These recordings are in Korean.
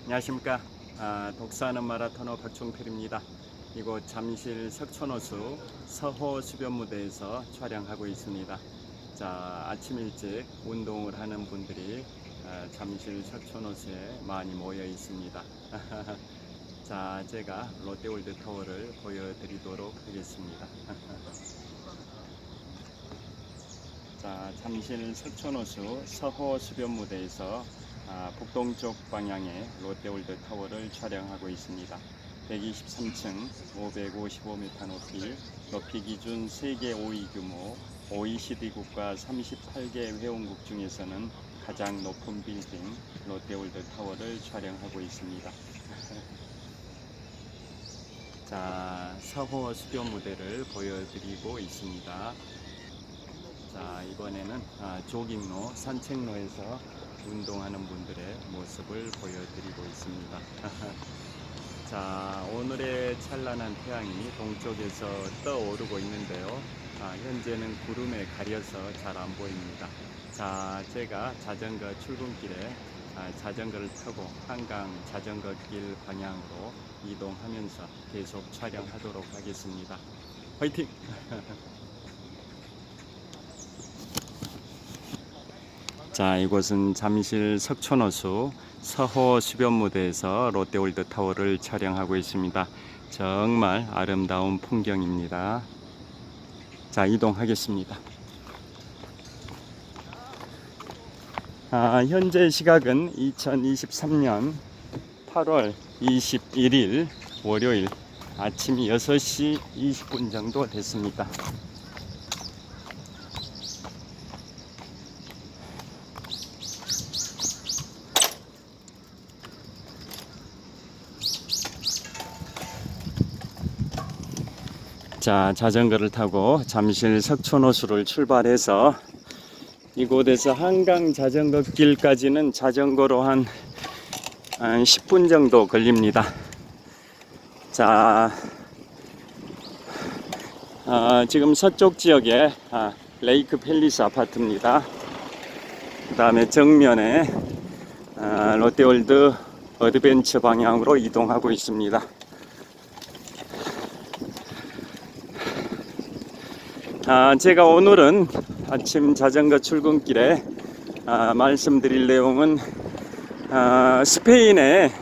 안녕하십니까. 독사하는 마라토너 박종필입니다. 이곳 잠실 석촌호수 서호 수변무대에서 촬영하고 있습니다. 자, 아침 일찍 운동을 하는 분들이 잠실 석촌호수에 많이 모여 있습니다. 자, 제가 롯데월드 타워를 보여드리도록 하겠습니다. 자, 잠실 석촌호수 서호 수변무대에서 북동쪽 방향의 롯데월드 타워를 촬영하고 있습니다. 123층 555m 높이 기준 세계 5위 규모 OECD 국가 38개 회원국 중에서는 가장 높은 빌딩 롯데월드 타워를 촬영하고 있습니다. 자, 서호 수변무대를 보여드리고 있습니다. 자, 이번에는 조깅로, 산책로에서 운동하는 분들의 모습을 보여드리고 있습니다. 자, 오늘의 찬란한 태양이 동쪽에서 떠오르고 있는데요. 현재는 구름에 가려서 잘 안 보입니다. 자, 제가 자전거 출근길에 자전거를 타고 한강 자전거 길 방향으로 이동하면서 계속 촬영하도록 하겠습니다. 화이팅! 자, 이곳은 잠실 석촌호수 서호 수변무대에서 롯데월드 타워를 촬영하고 있습니다. 정말 아름다운 풍경입니다. 자, 이동하겠습니다. 현재 시각은 2023년 8월 21일 월요일 아침 6시 20분 정도 됐습니다. 자, 자전거를 타고 잠실 석촌호수를 출발해서 이곳에서 한강 자전거 길까지는 자전거로 한 10분 정도 걸립니다. 자, 지금 서쪽 지역에 레이크 팰리스 아파트입니다. 그 다음에 정면에 롯데월드 어드벤처 방향으로 이동하고 있습니다. 제가 오늘은 아침 자전거 출근길에 말씀드릴 내용은 스페인의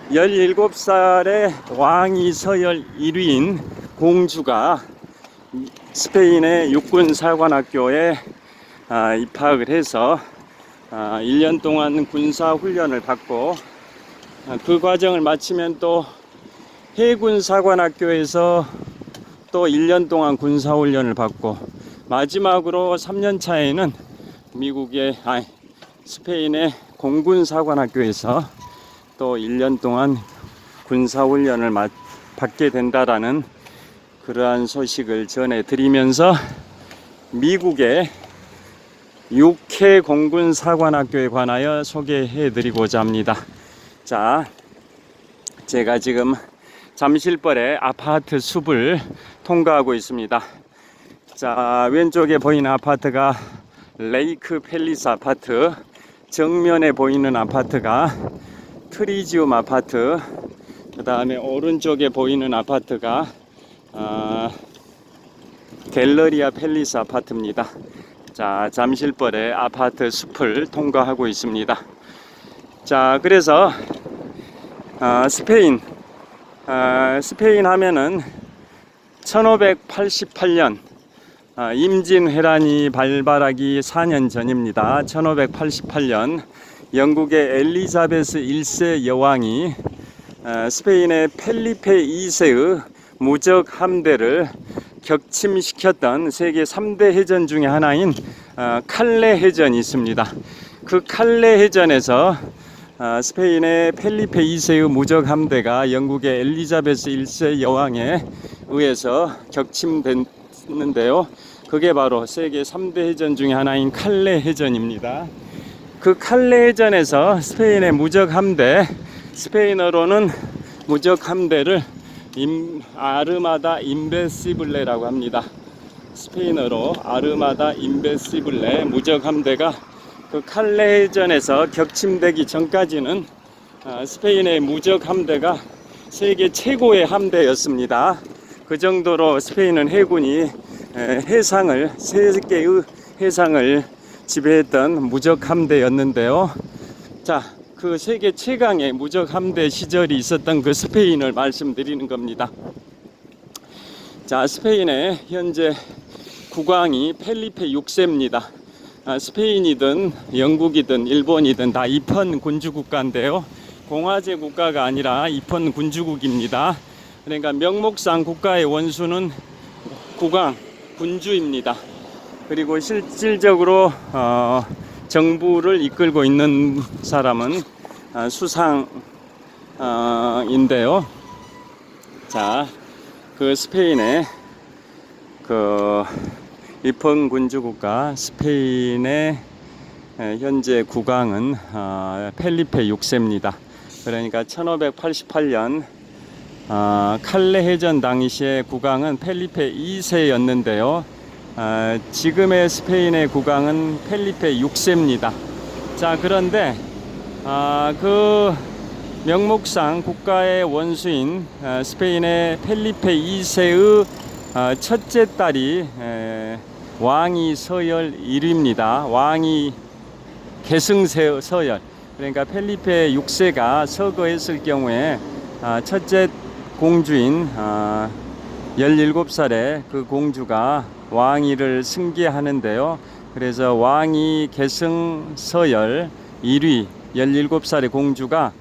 17살의 왕위 서열 1위인 공주가 스페인의 육군사관학교에 입학을 해서 1년 동안 군사훈련을 받고 그 과정을 마치면 또 해군사관학교에서 또 1년 동안 군사훈련을 받고 마지막으로 3년 차에는 스페인의 공군사관학교에서 또 1년 동안 군사훈련을 받게 된다라는 그러한 소식을 전해드리면서 미국의 6회 공군사관학교에 관하여 소개해드리고자 합니다. 자, 제가 지금 잠실벌의 아파트 숲을 통과하고 있습니다. 자, 왼쪽에 보이는 아파트가 레이크 팰리스 아파트, 정면에 보이는 아파트가 트리지움 아파트, 그 다음에 오른쪽에 보이는 아파트가 갤러리아 팰리스 아파트입니다. 자, 잠실벌의 아파트 숲을 통과하고 있습니다. 자, 그래서 스페인 하면은 1588년 임진왜란이 발발하기 4년 전입니다. 1588년 영국의 엘리자베스 1세 여왕이 스페인의 펠리페 2세의 무적 함대를 격침시켰던 세계 3대 해전 중에 하나인 칼레 해전이 있습니다. 그 칼레 해전에서 스페인의 펠리페 2세의 무적 함대가 영국의 엘리자베스 1세 여왕에 의해서 격침됐는데요. 그게 바로 세계 3대 해전 중에 하나인 칼레 해전입니다. 그 칼레 해전에서 스페인의 무적 함대, 스페인어로는 무적 함대를 아르마다 인베시블레라고 합니다. 스페인어로 아르마다 인베시블레 무적 함대가 그 칼레전에서 격침되기 전까지는 스페인의 무적 함대가 세계 최고의 함대였습니다. 그 정도로 스페인은 해군이 세계의 해상을 지배했던 무적 함대였는데요. 자, 그 세계 최강의 무적 함대 시절이 있었던 그 스페인을 말씀드리는 겁니다. 자, 스페인의 현재 국왕이 펠리페 6세입니다. 스페인이든 영국이든 일본이든 다 입헌 군주 국가인데요. 공화제 국가가 아니라 입헌 군주국입니다. 그러니까 명목상 국가의 원수는 국왕, 군주입니다. 그리고 실질적으로 정부를 이끌고 있는 사람은 수상인데요. 자, 그 스페인의 그 입헌 군주국가 스페인의 현재 국왕은 펠리페 6세입니다. 그러니까 1588년 칼레 해전 당시의 국왕은 펠리페 2세였는데요. 지금의 스페인의 국왕은 펠리페 6세입니다. 자, 그런데 그 명목상 국가의 원수인 스페인의 펠리페 2세의 첫째 딸이 왕위 서열 1위입니다. 왕위 계승 서열. 그러니까 펠리페 6세가 서거했을 경우에 첫째 공주인 17살의 그 공주가 왕위를 승계하는데요. 그래서 왕위 계승 서열 1위 17살의 공주가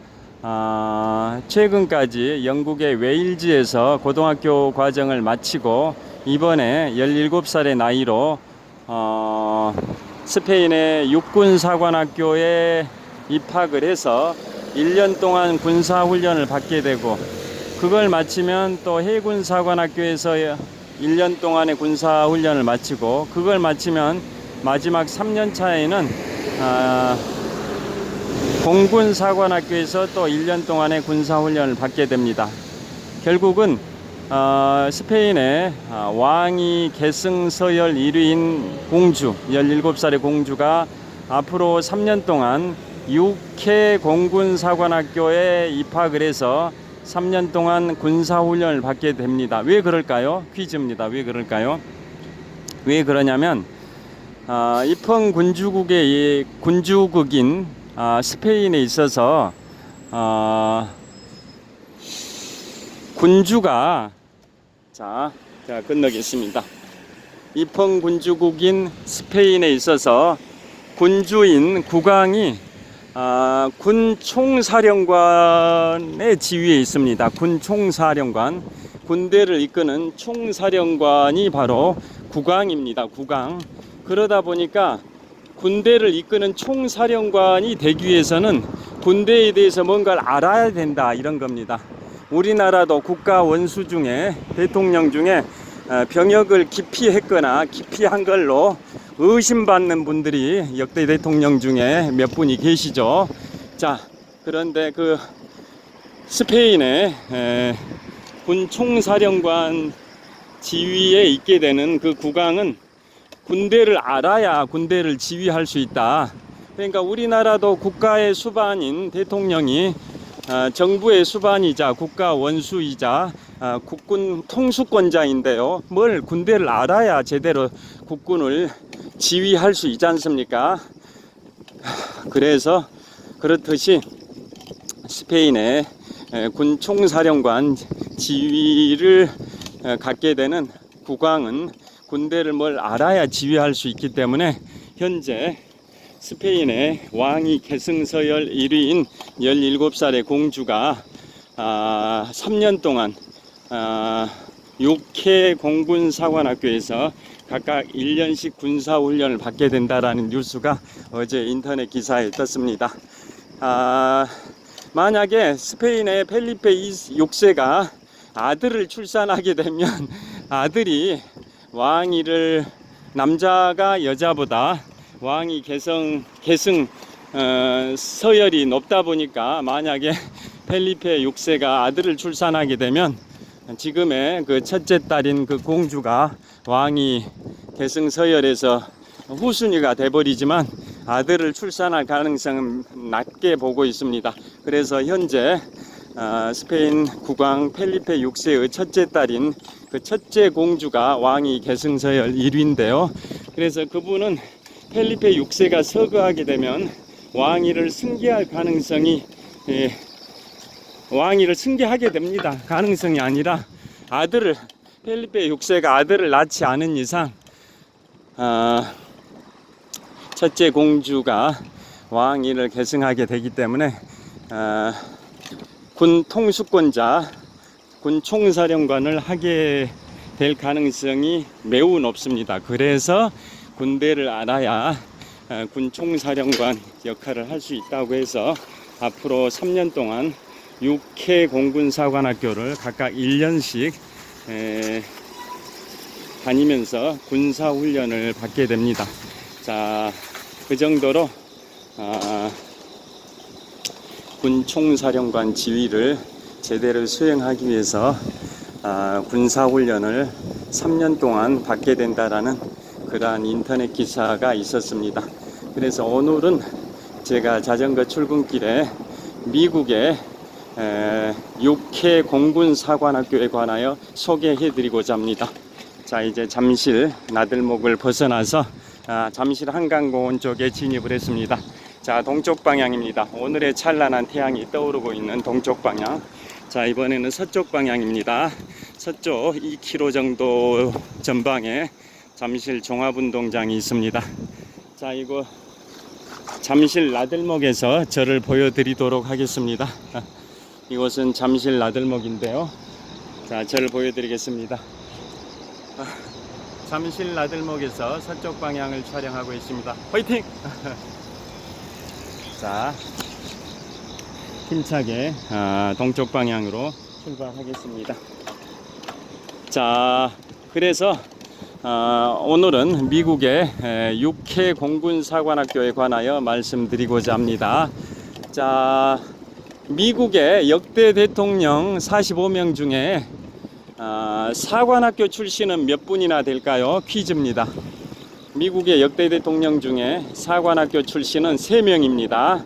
최근까지 영국의 웨일즈에서 고등학교 과정을 마치고 이번에 17살의 나이로 스페인의 육군사관학교에 입학을 해서 1년 동안 군사훈련을 받게 되고, 그걸 마치면 또 해군사관학교에서 1년 동안의 군사훈련을 마치고, 그걸 마치면 마지막 3년 차에는 공군사관학교에서 또 1년 동안의 군사훈련을 받게 됩니다. 결국은 스페인의 왕위 계승 서열 1위인 공주, 17살의 공주가 앞으로 3년 동안 6회 공군사관학교에 입학을 해서 3년 동안 군사훈련을 받게 됩니다. 왜 그럴까요? 퀴즈입니다. 왜 그럴까요? 왜 그러냐면 입헌 군주국의 군주국인 스페인에 있어서 군주가 자 건너겠습니다. 입헌 군주국인 스페인에 있어서 군주인 국왕이 군 총사령관의 지위에 있습니다. 군 총사령관, 군대를 이끄는 총사령관이 바로 국왕입니다. 국왕. 그러다 보니까 군대를 이끄는 총사령관이 되기 위해서는 군대에 대해서 뭔가를 알아야 된다, 이런 겁니다. 우리나라도 국가 원수 중에, 대통령 중에 병역을 기피했거나 기피한 걸로 의심받는 분들이 역대 대통령 중에 몇 분이 계시죠. 자, 그런데 그 스페인의 군 총사령관 지위에 있게 되는 그 국왕은 군대를 알아야 군대를 지휘할 수 있다. 그러니까 우리나라도 국가의 수반인 대통령이 정부의 수반이자 국가 원수이자 국군 통수권자인데요. 뭘 군대를 알아야 제대로 국군을 지휘할 수 있지 않습니까? 그래서 그렇듯이 스페인의 군 총사령관 지위를 갖게 되는 국왕은 군대를 뭘 알아야 지휘할 수 있기 때문에 현재 스페인의 왕위 계승 서열 1위인 17살의 공주가 3년 동안 6회 공군사관학교에서 각각 1년씩 군사훈련을 받게 된다라는 뉴스가 어제 인터넷 기사에 떴습니다. 만약에 스페인의 펠리페 6세가 아들을 출산하게 되면 아들이 왕위를, 남자가 여자보다 왕위 계승 서열이 높다 보니까 만약에 펠리페 6세가 아들을 출산하게 되면 지금의 그 첫째 딸인 그 공주가 왕위 계승 서열에서 후순위가 돼버리지만 아들을 출산할 가능성은 낮게 보고 있습니다. 그래서 현재 스페인 국왕 펠리페 6세의 첫째 딸인 그 첫째 공주가 왕위 계승서열 1위인데요. 그래서 그분은 펠리페 6세가 서거하게 되면 왕위를 승계할 가능성이 왕위를 승계하게 됩니다. 가능성이 아니라 아들을 펠리페 6세가 아들을 낳지 않은 이상 첫째 공주가 왕위를 계승하게 되기 때문에 군 통수권자, 군 총사령관을 하게 될 가능성이 매우 높습니다. 그래서 군대를 알아야 군 총사령관 역할을 할 수 있다고 해서 앞으로 3년 동안 6회 공군사관학교를 각각 1년씩 다니면서 군사훈련을 받게 됩니다. 자, 그 정도로 군 총사령관 지위를 제대로 수행하기 위해서 군사훈련을 3년 동안 받게 된다라는 그러한 인터넷 기사가 있었습니다. 그래서 오늘은 제가 자전거 출근길에 미국의 6회 공군사관학교에 관하여 소개해드리고자 합니다. 자, 이제 잠실 나들목을 벗어나서 잠실 한강공원 쪽에 진입을 했습니다. 자, 동쪽 방향입니다. 오늘의 찬란한 태양이 떠오르고 있는 동쪽 방향. 자, 이번에는 서쪽 방향입니다. 서쪽 2km 정도 전방에 잠실 종합운동장이 있습니다. 자, 이거 잠실 나들목에서 저를 보여드리도록 하겠습니다. 이곳은 잠실 나들목인데요. 자, 저를 보여드리겠습니다. 잠실 나들목에서 서쪽 방향을 촬영하고 있습니다. 화이팅! 자, 힘차게 동쪽 방향으로 출발하겠습니다. 자, 그래서 오늘은 미국의 6회 공군사관학교에 관하여 말씀드리고자 합니다. 자, 미국의 역대 대통령 45명 중에 사관학교 출신은 몇 분이나 될까요? 퀴즈입니다. 미국의 역대 대통령 중에 사관학교 출신은 3명입니다.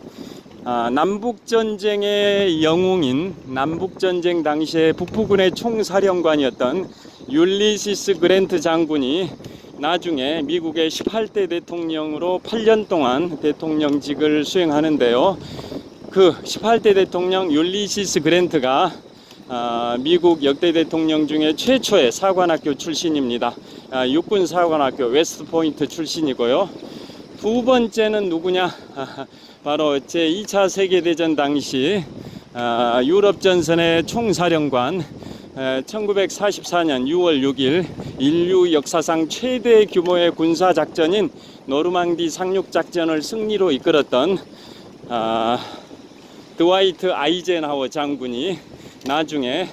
남북전쟁의 영웅인 남북전쟁 당시에 북부군의 총사령관이었던 율리시스 그랜트 장군이 나중에 미국의 18대 대통령으로 8년 동안 대통령직을 수행하는데요. 그 18대 대통령 율리시스 그랜트가 미국 역대 대통령 중에 최초의 사관학교 출신입니다. 육군사관학교 웨스트포인트 출신이고요. 두 번째는 누구냐? 바로 제2차 세계대전 당시 유럽전선의 총사령관 1944년 6월 6일 인류 역사상 최대 규모의 군사작전인 노르망디 상륙작전을 승리로 이끌었던 드와이트 아이젠하워 장군이 나중에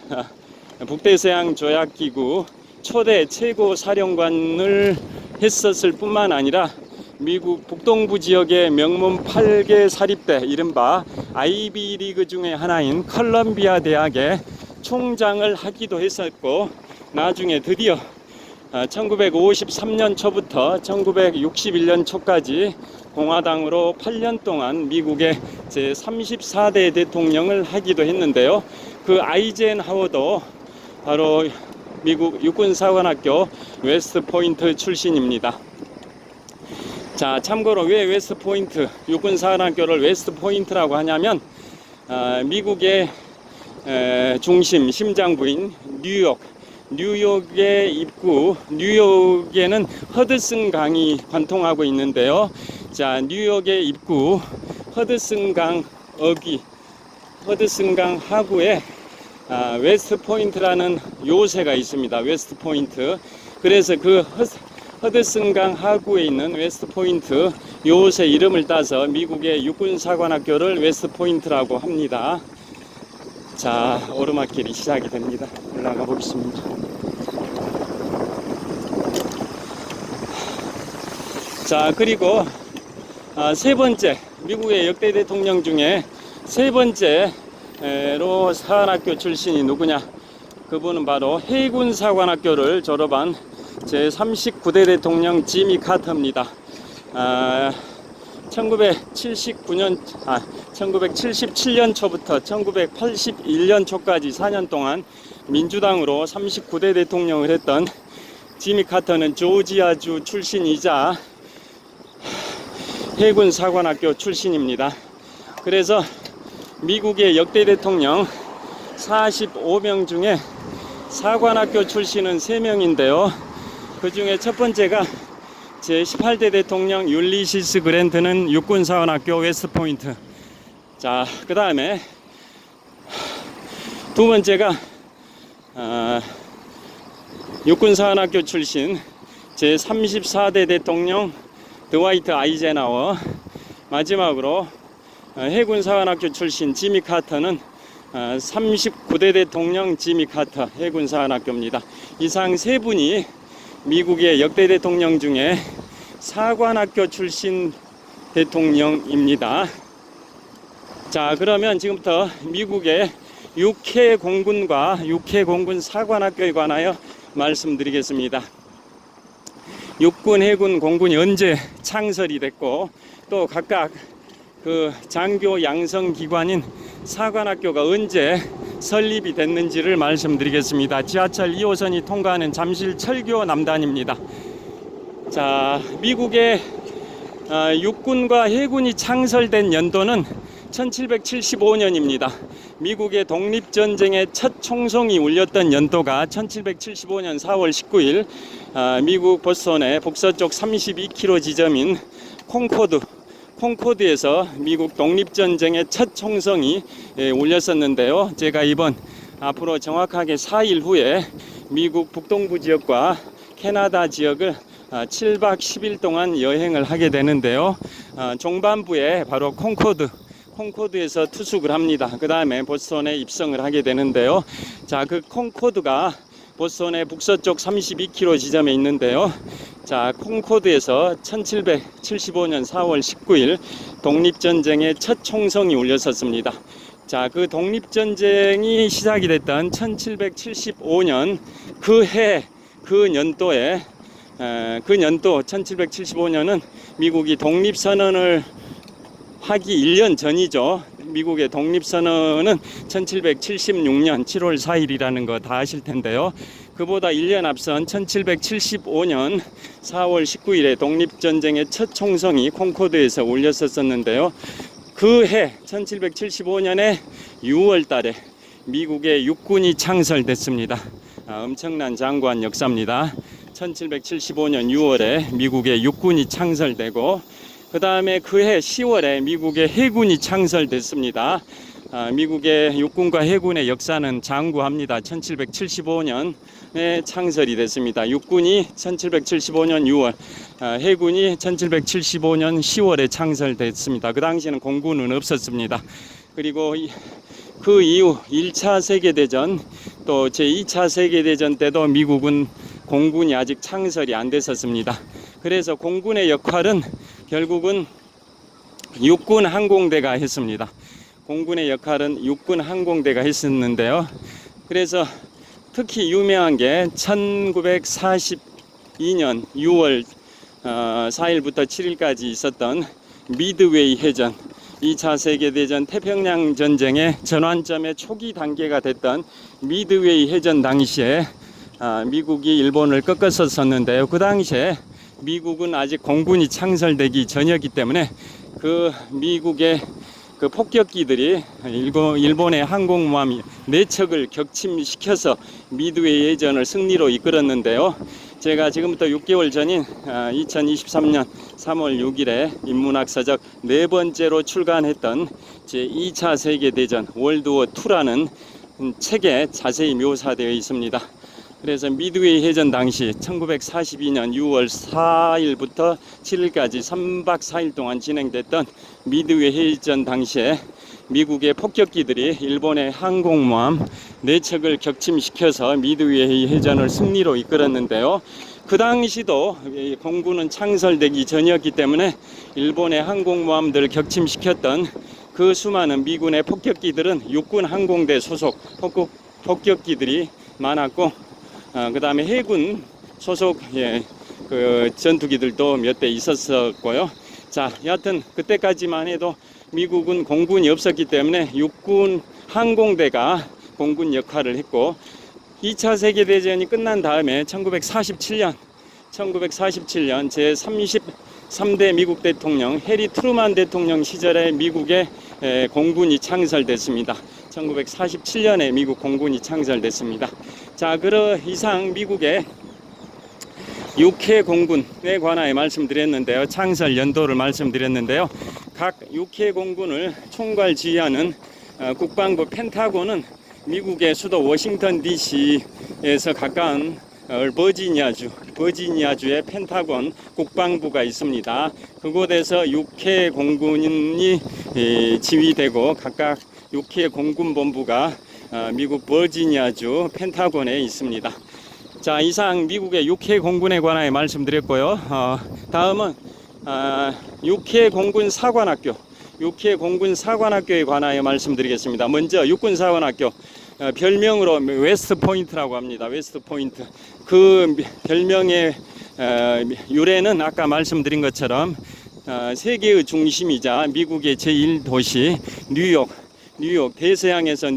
북대서양 조약기구 초대 최고 사령관을 했었을 뿐만 아니라 미국 북동부 지역의 명문 8개 사립대 이른바 아이비리그 중에 하나인 컬럼비아 대학의 총장을 하기도 했었고, 나중에 드디어 1953년 초부터 1961년 초까지 공화당으로 8년 동안 미국의 제34대 대통령을 하기도 했는데요. 그 아이젠하워도 바로 미국 육군사관학교 웨스트포인트 출신입니다. 자, 참고로 왜 웨스트포인트, 육군사관학교를 웨스트포인트라고 하냐면 미국의 중심, 심장부인 뉴욕의 입구, 뉴욕에는 허드슨 강이 관통하고 있는데요. 자, 뉴욕의 입구 허드슨강 어귀, 허드슨강 하구에 웨스트포인트라는 요새가 있습니다. 웨스트포인트. 그래서 그 허드슨강 하구에 있는 웨스트포인트 요새 이름을 따서 미국의 육군사관학교를 웨스트포인트라고 합니다. 자, 오르막길이 시작이 됩니다. 올라가 보겠습니다. 자, 그리고 세 번째, 미국의 역대 대통령 중에 세 번째로 사관학교 출신이 누구냐? 그분은 바로 해군사관학교를 졸업한 제39대 대통령 지미 카터입니다. 1977년 초부터 1981년 초까지 4년 동안 민주당으로 39대 대통령을 했던 지미 카터는 조지아주 출신이자 해군 사관학교 출신입니다. 그래서 미국의 역대 대통령 45명 중에 사관학교 출신은 3명인데요. 그 중에 첫 번째가 제18대 대통령 율리시스 그랜트는 육군사관학교 웨스트포인트. 자, 그 다음에 두 번째가 육군사관학교 출신 제34대 대통령 드와이트 아이젠하워. 마지막으로 해군사관학교 출신 지미 카터는 39대 대통령 지미 카터 해군사관학교입니다. 이상 세 분이 미국의 역대 대통령 중에 사관학교 출신 대통령입니다. 자, 그러면 지금부터 미국의 육해 공군과 육해 공군 사관학교에 관하여 말씀드리겠습니다. 육군, 해군, 공군이 언제 창설이 됐고 또 각각 그 장교 양성 기관인 사관학교가 언제 설립이 됐는지를 말씀드리겠습니다. 지하철 2호선이 통과하는 잠실 철교 남단입니다. 자, 미국의 육군과 해군이 창설된 연도는 1775년입니다. 미국의 독립전쟁의 첫 총성이 울렸던 연도가 1775년 4월 19일 미국 보스턴의 북서쪽 32km 지점인 콩코드에서 미국 독립전쟁의 첫 총성이 울렸었는데요. 제가 앞으로 정확하게 4일 후에 미국 북동부 지역과 캐나다 지역을 7박 10일 동안 여행을 하게 되는데요. 종반부에 바로 콩코드에서 투숙을 합니다. 그 다음에 보스턴에 입성을 하게 되는데요. 자, 그 콩코드가 보스턴의 북서쪽 32km 지점에 있는데요. 자, 콩코드에서 1775년 4월 19일 독립전쟁의 첫 총성이 울렸었습니다. 자, 그 독립전쟁이 시작이 됐던 1775년 그 연도 1775년은 미국이 독립선언을 하기 1년 전이죠. 미국의 독립선언은 1776년 7월 4일이라는 거 다 아실 텐데요. 그보다 1년 앞선 1775년 4월 19일에 독립전쟁의 첫 총성이 콩코드에서 울렸었는데요. 그 해 1775년에 6월 달에 미국의 육군이 창설됐습니다. 엄청난 장관 역사입니다. 1775년 6월에 미국의 육군이 창설되고 그 다음에 그해 10월에 미국의 해군이 창설됐습니다. 미국의 육군과 해군의 역사는 장구합니다. 1775년에 창설이 됐습니다. 육군이 1775년 6월, 해군이 1775년 10월에 창설됐습니다. 그 당시에는 공군은 없었습니다. 그리고 그 이후 1차 세계대전 또 제2차 세계대전 때도 미국은 공군이 아직 창설이 안 됐었습니다. 그래서 공군의 역할은 결국은 육군 항공대가 했습니다. 공군의 역할은 육군 항공대가 했었는데요. 그래서 특히 유명한 게 1942년 6월 4일부터 7일까지 있었던 미드웨이 해전, 2차 세계대전 태평양 전쟁의 전환점의 초기 단계가 됐던 미드웨이 해전 당시에 미국이 일본을 꺾었었는데요. 그 당시에 미국은 아직 공군이 창설되기 전이었기 때문에 그 미국의 그 폭격기들이 일본의 항공모함 4척을 격침시켜서 미드웨이 해전을 승리로 이끌었는데요. 제가 지금부터 6개월 전인 2023년 3월 6일에 인문학서적 4번째로 출간했던 제2차 세계대전 월드워 2라는 책에 자세히 묘사되어 있습니다. 그래서 미드웨이 해전 당시 1942년 6월 4일부터 7일까지 3박 4일 동안 진행됐던 미드웨이 해전 당시에 미국의 폭격기들이 일본의 항공모함 4척을 격침시켜서 미드웨이 해전을 승리로 이끌었는데요. 그 당시도 공군은 창설되기 전이었기 때문에 일본의 항공모함들을 격침시켰던 그 수많은 미군의 폭격기들은 육군 항공대 소속 폭격기들이 많았고 그 다음에 해군 소속 그 전투기들도 몇 대 있었고요. 자, 여하튼 그때까지만 해도 미국은 공군이 없었기 때문에 육군 항공대가 공군 역할을 했고 2차 세계대전이 끝난 다음에 1947년 제33대 미국 대통령 해리 트루만 대통령 시절에 미국의 공군이 창설됐습니다. 1947년에 미국 공군이 창설됐습니다. 자, 그러 이상 미국의 6회 공군에 관하여 말씀드렸는데요. 창설 연도를 말씀드렸는데요. 각 6회 공군을 총괄 지휘하는 국방부 펜타곤은 미국의 수도 워싱턴 DC에서 가까운 버지니아주의 펜타곤 국방부가 있습니다. 그곳에서 6회 공군이 지휘되고 각각 6회 공군본부가 미국 버지니아주 펜타곤에 있습니다. 자, 이상 미국의 6회 공군에 관하여 말씀드렸고요. 다음은 6회 공군 사관학교, 6회 공군 사관학교에 관하여 말씀드리겠습니다. 먼저 육군사관학교, 별명으로 웨스트 포인트라고 합니다. 웨스트 포인트. 그 별명의 유래는 아까 말씀드린 것처럼 세계의 중심이자 미국의 제1도시 뉴욕 대서양에서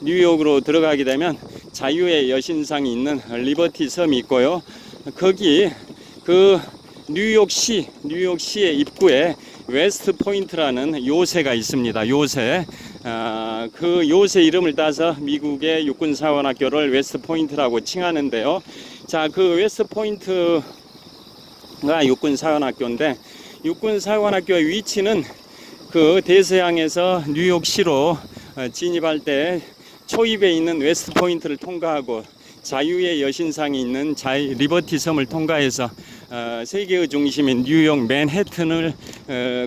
뉴욕으로 들어가게 되면 자유의 여신상이 있는 리버티 섬이 있고요. 거기 그 뉴욕시의 입구에 웨스트 포인트라는 요새가 있습니다. 요새. 그 요새 이름을 따서 미국의 육군사관학교를 웨스트 포인트라고 칭하는데요. 자, 그 웨스트 포인트가 육군사관학교인데 육군사관학교의 위치는 그 대서양에서 뉴욕시로 진입할 때 초입에 있는 웨스트 포인트를 통과하고 자유의 여신상이 있는 리버티 섬을 통과해서 세계의 중심인 뉴욕 맨해튼을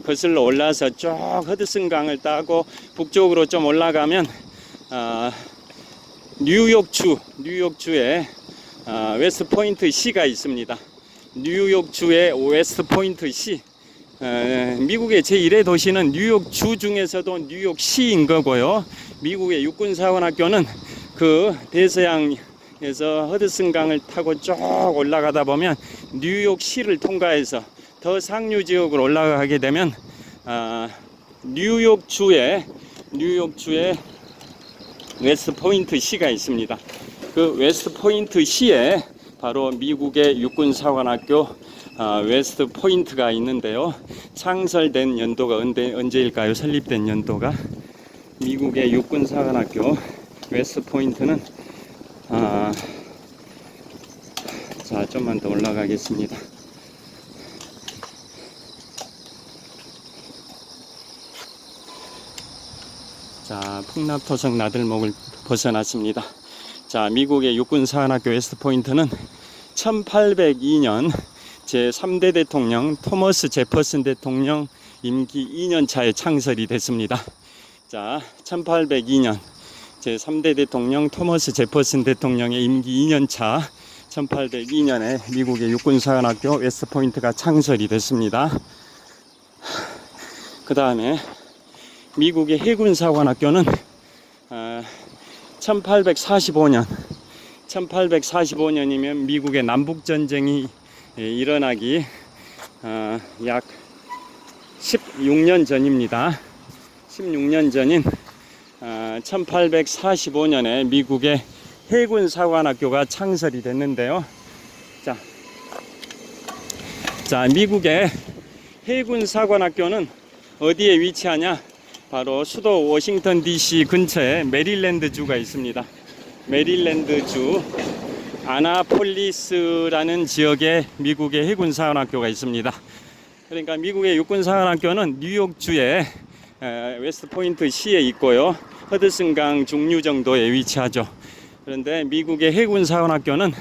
거슬러 올라서 쭉 허드슨 강을 따고 북쪽으로 좀 올라가면 뉴욕주에 웨스트 포인트 시가 있습니다. 뉴욕주의 웨스트 포인트 시. 미국의 제1의 도시는 뉴욕주 중에서도 뉴욕시인 거고요. 미국의 육군사관학교는 그 대서양에서 허드슨 강을 타고 쭉 올라가다 보면 뉴욕시를 통과해서 더 상류 지역으로 올라가게 되면 뉴욕주의 웨스트 포인트 시가 있습니다. 그 웨스트 포인트 시에 바로 미국의 육군사관학교 웨스트 포인트가 있는데요. 창설된 연도가 언제일까요? 설립된 연도가 미국의 육군사관학교 웨스트 포인트는 자, 좀만 더 올라가겠습니다. 자, 풍납토성 나들목을 벗어났습니다. 자, 미국의 육군사관학교 웨스트 포인트는 1802년 제3대 대통령 토머스 제퍼슨 대통령 임기 2년 차에 창설이 됐습니다. 자, 1802년 제3대 대통령 토머스 제퍼슨 대통령의 임기 2년 차 1802년에 미국의 육군사관학교 웨스트 포인트가 창설이 됐습니다. 그 다음에 미국의 해군사관학교는 1845년이면 미국의 남북전쟁이 일어나기 약 16년 전입니다. 16년 전인 1845년에 미국의 해군사관학교가 창설이 됐는데요. 자, 미국의 해군사관학교는 어디에 위치하냐? 바로 수도 워싱턴 DC 근처에 메릴랜드주가 있습니다. 메릴랜드주 아나폴리스라는 지역에 미국의 해군사관학교가 있습니다. 그러니까 미국의 육군사관학교는 뉴욕주의 웨스트 포인트 시에 있고요. 허드슨강 중류 정도에 위치하죠. 그런데 미국의 해군사관학교는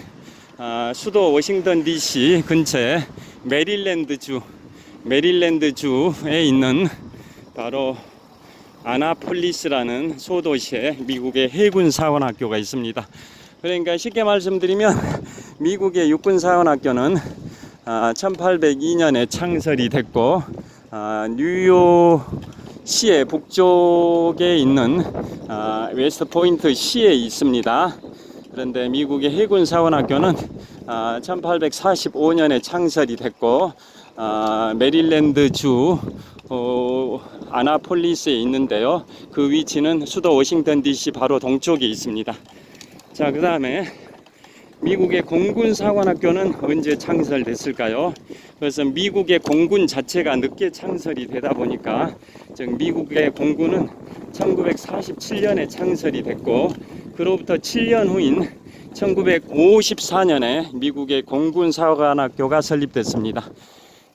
수도 워싱턴 DC 근처에 메릴랜드주에 있는 바로 아나폴리스라는 소도시에 미국의 해군사관학교가 있습니다. 그러니까 쉽게 말씀드리면 미국의 육군사관학교는 1802년에 창설이 됐고 뉴욕시의 북쪽에 있는 웨스트 포인트 시에 있습니다. 그런데 미국의 해군사관학교는 1845년에 창설이 됐고 메릴랜드주 아나폴리스에 있는데요. 그 위치는 수도 워싱턴 DC 바로 동쪽에 있습니다. 자, 그 다음에 미국의 공군 사관학교는 언제 창설됐을까요? 그래서 미국의 공군 자체가 늦게 창설이 되다 보니까 즉 미국의 공군은 1947년에 창설이 됐고, 그로부터 7년 후인 1954년에 미국의 공군 사관학교가 설립됐습니다.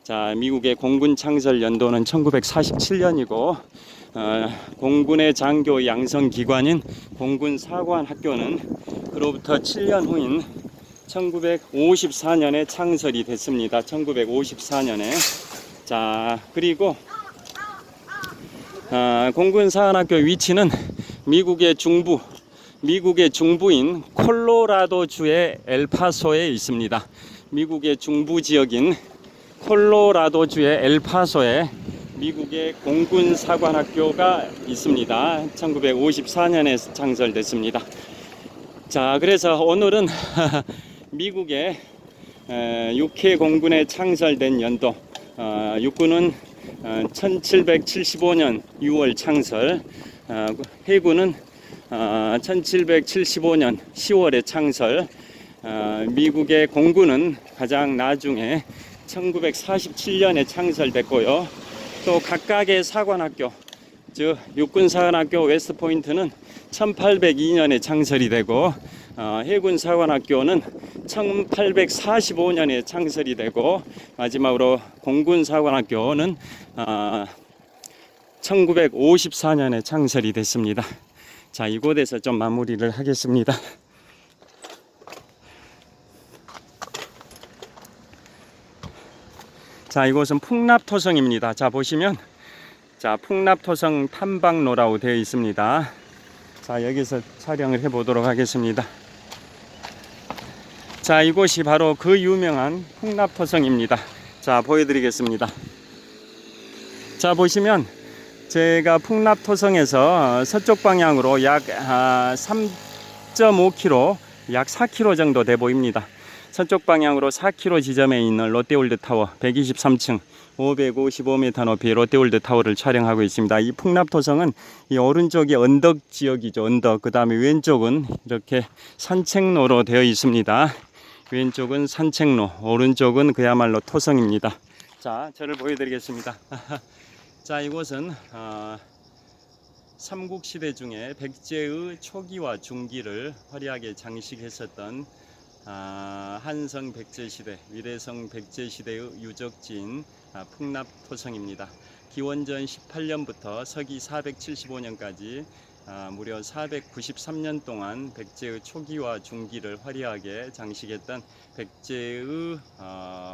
자, 미국의 공군 창설 연도는 1947년이고 공군의 장교 양성 기관인 공군 사관학교는 그로부터 7년 후인 1954년에 창설이 됐습니다. 1954년에. 자, 그리고 공군 사관학교 위치는 미국의 중부인 콜로라도주의 엘파소에 있습니다. 미국의 중부 지역인 콜로라도주의 엘파소에 미국의 공군 사관학교가 있습니다. 1954년에 창설됐습니다. 자, 그래서 오늘은 미국의 6회 공군에 창설된 연도, 육군은 1775년 6월 창설, 해군은 1775년 10월에 창설, 미국의 공군은 가장 나중에 1947년에 창설됐고요. 또 각각의 사관학교, 즉 육군사관학교 웨스트포인트는 1802년에 창설이 되고 해군 사관학교는 1845년에 창설이 되고, 마지막으로 공군 사관학교는 1954년에 창설이 됐습니다. 자, 이곳에서 좀 마무리를 하겠습니다. 자, 이곳은 풍납토성입니다. 자, 보시면 자, 풍납토성 탐방로라고 되어 있습니다. 자, 여기서 촬영을 해 보도록 하겠습니다. 자, 이곳이 바로 그 유명한 풍납토성입니다. 자, 보여드리겠습니다. 자, 보시면 제가 풍납토성에서 서쪽 방향으로 약 3.5km, 약 4km 정도 돼 보입니다. 서쪽 방향으로 4km 지점에 있는 롯데월드 타워 123층 555m 높이 롯데월드 타워를 촬영하고 있습니다. 이 풍납토성은 이 오른쪽이 언덕 지역이죠. 언덕. 그 다음에 왼쪽은 이렇게 산책로로 되어 있습니다. 왼쪽은 산책로, 오른쪽은 그야말로 토성입니다. 자, 저를 보여드리겠습니다. 자, 이곳은 삼국시대 중에 백제의 초기와 중기를 화려하게 장식했었던 한성 백제시대, 위례성 백제시대의 유적지인 풍납토성입니다. 기원전 18년부터 서기 475년까지 무려 493년 동안 백제의 초기와 중기를 화려하게 장식했던 백제의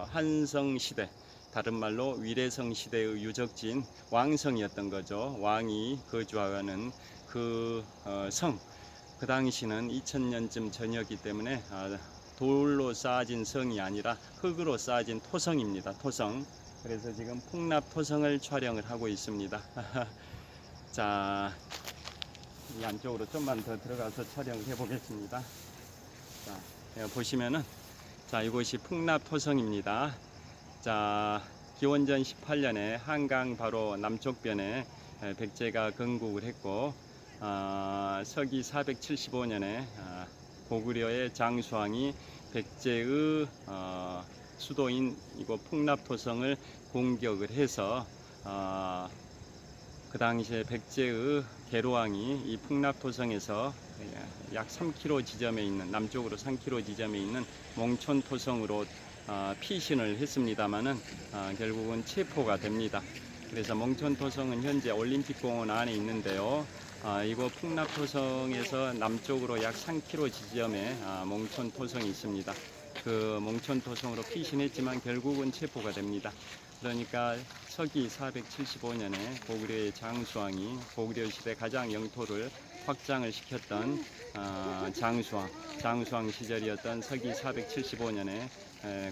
한성시대, 다른 말로 위례성 시대의 유적지인 왕성이었던 거죠. 왕이 거주하는 그 성, 그 당시는 2000년쯤 전이었기 때문에 돌로 쌓아진 성이 아니라 흙으로 쌓아진 토성입니다. 토성. 그래서 지금 풍납토성을 촬영을 하고 있습니다. 자, 이 안쪽으로 좀만 더 들어가서 촬영을 해 보겠습니다. 자, 보시면은 자, 이곳이 풍납토성입니다. 자, 기원전 18년에 한강 바로 남쪽변에 백제가 건국을 했고, 서기 475년에 고구려의 장수왕이 백제의 수도인 이곳 풍납토성을 공격을 해서 그 당시에 백제의 계로왕이 이 풍납토성에서 약 3km 지점에 있는, 남쪽으로 3km 지점에 있는 몽촌토성으로 피신을 했습니다마는 결국은 체포가 됩니다. 그래서 몽촌토성은 현재 올림픽공원 안에 있는데요. 이곳 풍납토성에서 남쪽으로 약 3km 지점에 몽촌토성이 있습니다. 그 몽촌토성으로 피신했지만 결국은 체포가 됩니다. 그러니까 서기 475년에 고구려의 장수왕이 고구려 시대 가장 영토를 확장을 시켰던 장수왕 시절이었던 서기 475년에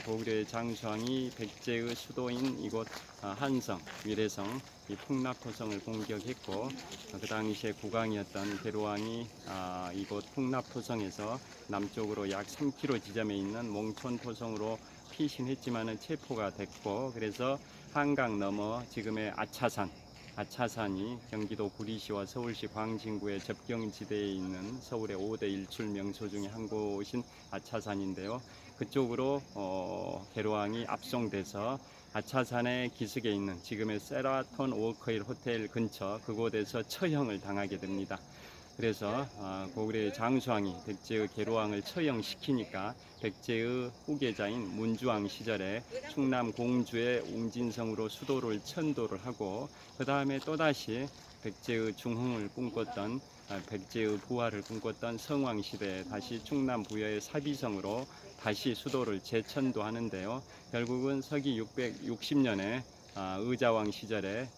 고구려의 장수왕이 백제의 수도인 이곳 한성, 위례성, 이 풍납토성을 공격했고, 그 당시에 국왕이었던 계로왕이 이곳 풍납토성에서 남쪽으로 약 3km 지점에 있는 몽촌토성으로 피신했지만은 체포가 됐고, 그래서 한강 넘어 지금의 아차산이 경기도 구리시와 서울시 광진구의 접경지대에 있는 서울의 5대 일출 명소 중에 한 곳인 아차산인데요. 그쪽으로 계로왕이 압송돼서 아차산의 기슭에 있는 지금의 세라톤 워커힐 호텔 근처 그곳에서 처형을 당하게 됩니다. 그래서 고구려의 장수왕이 백제의 계로왕을 처형시키니까 백제의 후계자인 문주왕 시절에 충남 공주의 웅진성으로 수도를 천도를 하고, 그 다음에 또다시 백제의 중흥을 꿈꿨던 백제의 부활을 꿈꿨던 성왕 시대에 다시 충남 부여의 사비성으로 다시 수도를 재천도하는데요. 결국은 서기 660년에 의자왕 시절에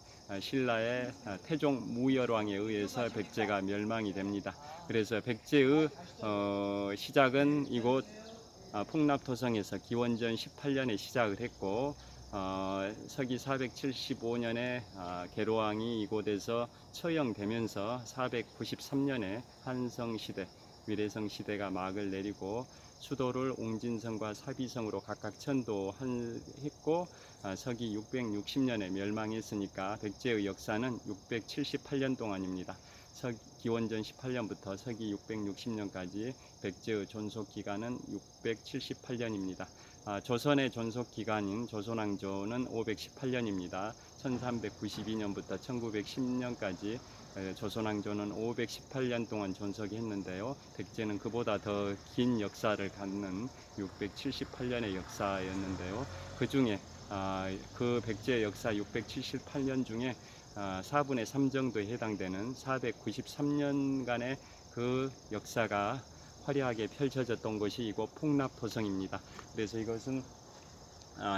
신라의 태종 무열왕에 의해서 백제가 멸망이 됩니다. 그래서 백제의 시작은 이곳 풍납토성에서 기원전 18년에 시작을 했고, 서기 475년에 계로왕이 이곳에서 처형되면서 493년에 한성시대, 위례성시대가 막을 내리고 수도를 옹진성과 사비성으로 각각 천도했고, 서기 660년에 멸망했으니까 백제의 역사는 678년 동안입니다. 기원전 18년부터 서기 660년까지 백제의 존속 기간은 678년입니다. 조선의 존속 기간인 조선왕조는 518년입니다. 1392년부터 1910년까지 조선왕조는 518년 동안 존속이 했는데요. 백제는 그보다 더 긴 역사를 갖는 678년의 역사였는데요. 그 중에 그 백제의 역사 678년 중에 4분의 3 정도에 해당되는 493년간의 그 역사가 화려하게 펼쳐졌던 것이 이곳 풍납토성입니다. 그래서 이것은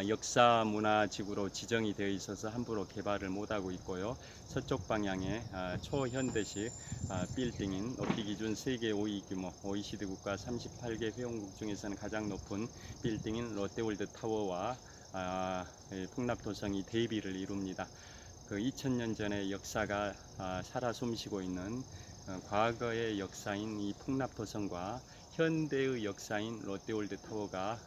역사문화지구로 지정이 되어 있어서 함부로 개발을 못하고 있고요. 서쪽 방향에 초현대식 빌딩인 높이 기준 세계 5위 규모 OECD 국가 38개 회원국 중에서는 가장 높은 빌딩인 롯데월드 타워와 풍납토성이 대비를 이룹니다. 그 2000년 전의 역사가 살아 숨쉬고 있는 과거의 역사인 이 풍납토성과 현대의 역사인 롯데월드 타워가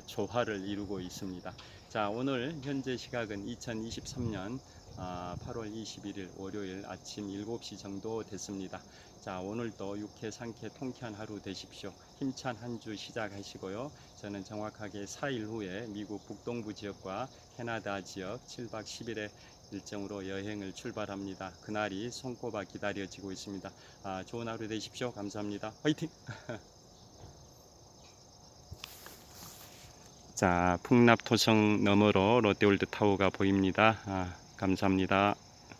조화를 이루고 있습니다. 자, 오늘 현재 시각은 2023년 8월 21일 월요일 아침 7시 정도 됐습니다. 자, 오늘도 유쾌 상쾌 통쾌한 하루 되십시오. 힘찬 한 주 시작하시고요. 저는 정확하게 4일 후에 미국 북동부 지역과 캐나다 지역 7박 10일의 일정으로 여행을 출발합니다. 그날이 손꼽아 기다려지고 있습니다. 좋은 하루 되십시오. 감사합니다. 화이팅! 자, 풍납토성 너머로 롯데월드 타워가 보입니다. 감사합니다.